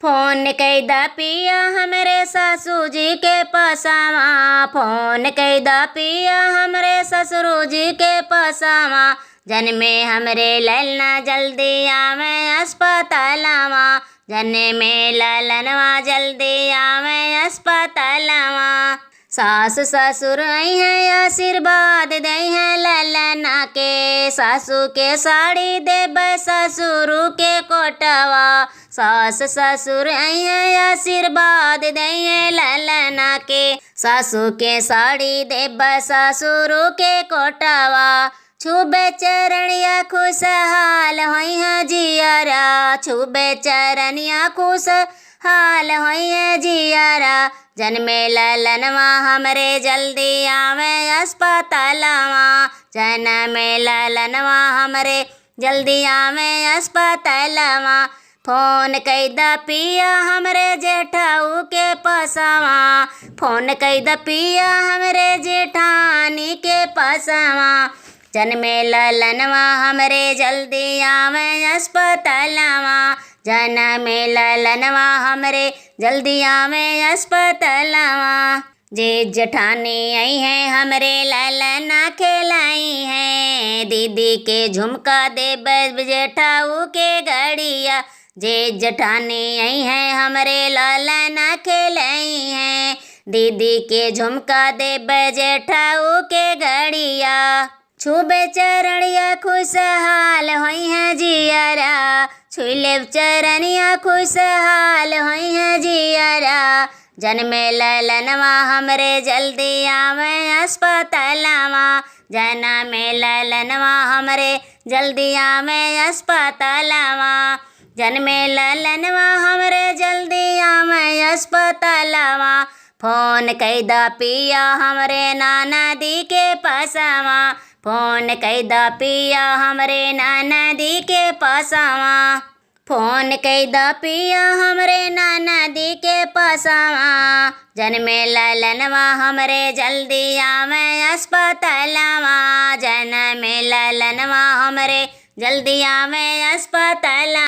Phone कैदा पिया हमरे सासू जी के पसावा, फोन कैदा पिया हमरे ससुरु जी के पसावा। जन्मे हमरे ललना जल्दी आवे अस्पतालवा, जन्मे ललनवा जल्दी आवे अस्पतालवा। सास ससुर आई हैं आशीर्वाद दई हैं ललना के, सासू के साड़ी देब ससुरु के कोटवा। सास ससुर आई हैं आशीर्वाद दई हैं ललना के, सासू के साड़ी देब ससुरु के कोटवा। छुबे चरणिया खुशहाल होई है जियारा, छुबे चरणिया खुशहाल होई है जियारा। जन्मे ललनवा हमरे जल्दी आवे अस्पतालवा, जन्मे ललनवा हमरे जल्दी आवे अस्पतालवा। फोन कैदा पिया हमरे जेठाऊ के पसावा, फोन कैदा पिया हमरे जेठानी के पसावा। जन्मे ललनवा हमरे जल्दी आवे अस्पतालवा, जन्मे ललनवा हमरे जल्दी आवे अस्पतालवा। जे जठानी आई हैं हमरे ललना खिलाई हैं, दीदी के झुमका देब जेठाऊ के घड़िया। जे जठानी आई हैं हमरे ललना खिलाई हैं, दीदी के झुमका देब जेठाऊ के घड़िया। छुबे चरणिया खुशहाल होई है जियारा, छुले चरणिया खुशहाल होई है जियारा। जन्मे ललनवा हमरे जल्दी आवे अस्पतालवा, जन्मे ललनवा हमरे जल्दी आवे अस्पतालवा। जन्मे ललनवा हमरे जल्दी आवे अस्पतालवा। फोन कैदा पिया हमरे नाना दी के पसावा, फोन कैदा पिया हमरे नाना दी के पसावा। फोन कैदा पिया हमरे नाना दी के पसावा। जन्मे ललनवा हमरे जल्दी आवे अस्पतालवा, जन्मे ललनवा हमरे जल्दी आवे अस्पतालवा।